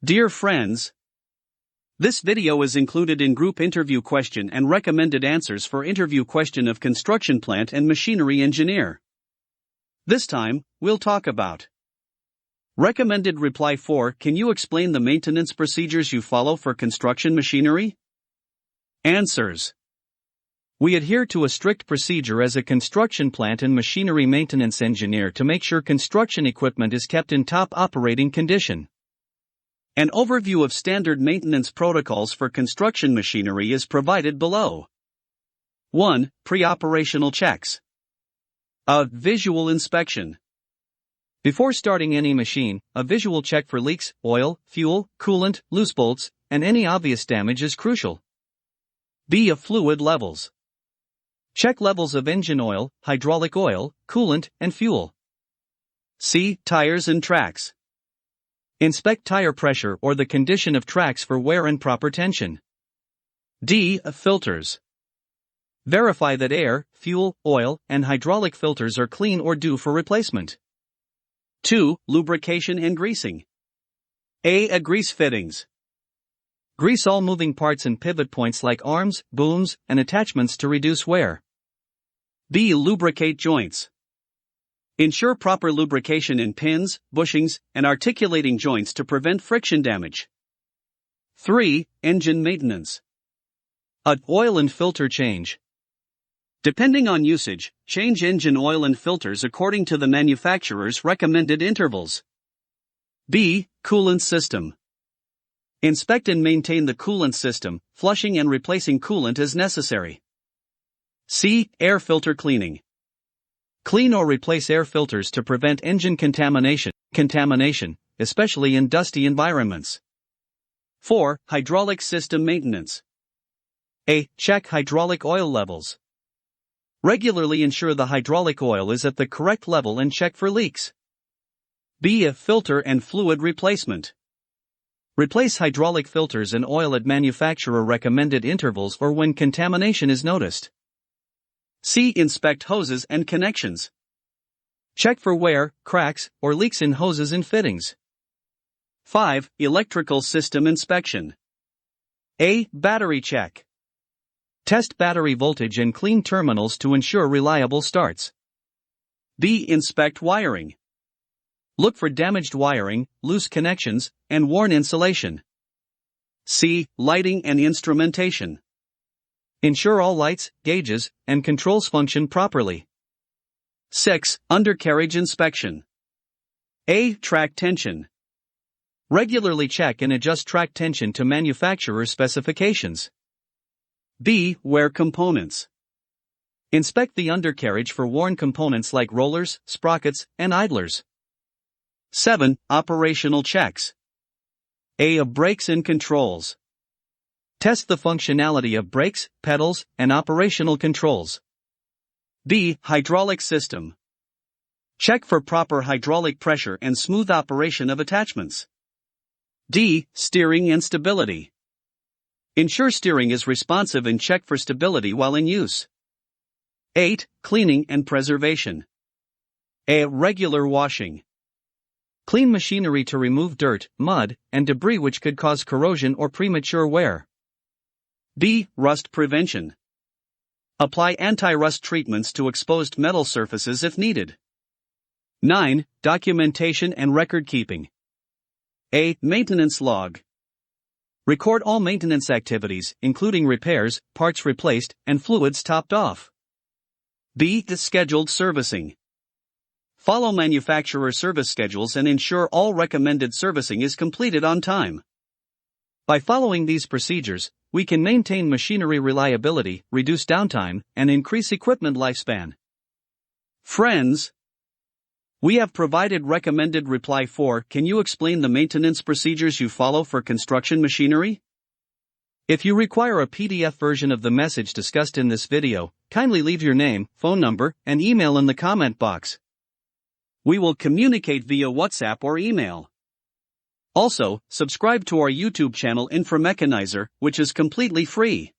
Dear friends, this video is included in group interview question and recommended answers for interview question of construction plant and machinery engineer. This time, we'll talk about recommended reply 4. Can you explain the maintenance procedures you follow for construction machinery? Answers. We adhere to a strict procedure as a construction plant and machinery maintenance engineer to make sure construction equipment is kept in top operating condition. An overview of standard maintenance protocols for construction machinery is provided below. 1. Pre-operational checks. A visual inspection. Before starting any machine, a visual check for leaks, oil, fuel, coolant, loose bolts, and any obvious damage is crucial. B. Fluid levels. Check levels of engine oil, hydraulic oil, coolant, and fuel. C. Tires and tracks. Inspect tire pressure or the condition of tracks for wear and proper tension. D. Filters. Verify that air, fuel, oil, and hydraulic filters are clean or due for replacement. 2. Lubrication and greasing. A. Grease fittings. Grease all moving parts and pivot points like arms, booms, and attachments to reduce wear. B. Lubricate joints. Ensure proper lubrication in pins, bushings, and articulating joints to prevent friction damage. 3. Engine maintenance. A. Oil and filter change. Depending on usage, change engine oil and filters according to the manufacturer's recommended intervals. B. Coolant system. Inspect and maintain the coolant system, flushing and replacing coolant as necessary. C. Air filter cleaning. Clean or replace air filters to prevent engine contamination, especially in dusty environments. 4. Hydraulic system maintenance. A. Check hydraulic oil levels. Regularly ensure the hydraulic oil is at the correct level and check for leaks. B. Filter and fluid replacement. Replace hydraulic filters and oil at manufacturer recommended intervals or when contamination is noticed. C. Inspect hoses and connections. Check for wear, cracks, or leaks in hoses and fittings. 5. Electrical system inspection. A. Battery check. Test battery voltage and clean terminals to ensure reliable starts. B. Inspect wiring. Look for damaged wiring, loose connections, and worn insulation. C. Lighting and instrumentation. Ensure all lights, gauges, and controls function properly. 6. Undercarriage inspection. A. Track tension. Regularly check and adjust track tension to manufacturer specifications. B. Wear components. Inspect the undercarriage for worn components like rollers, sprockets, and idlers. 7. Operational checks. A. Brakes and controls. Test the functionality of brakes, pedals, and operational controls. B. Hydraulic system. Check for proper hydraulic pressure and smooth operation of attachments. D. Steering and stability. Ensure steering is responsive and check for stability while in use. 8. Cleaning and preservation. A. Regular washing. Clean machinery to remove dirt, mud, and debris which could cause corrosion or premature wear. B. Rust prevention. Apply anti-rust treatments to exposed metal surfaces if needed. 9. Documentation and record keeping. A. Maintenance log. Record all maintenance activities, including repairs, parts replaced, and fluids topped off. B. Scheduled servicing. Follow manufacturer service schedules and ensure all recommended servicing is completed on time. By following these procedures, we can maintain machinery reliability, reduce downtime, and increase equipment lifespan. Friends, we have provided recommended reply 4. Can you explain the maintenance procedures you follow for construction machinery? If you require a PDF version of the message discussed in this video, kindly leave your name, phone number, and email in the comment box. We will communicate via WhatsApp or email. Also, subscribe to our YouTube channel Inframechanizer, which is completely free.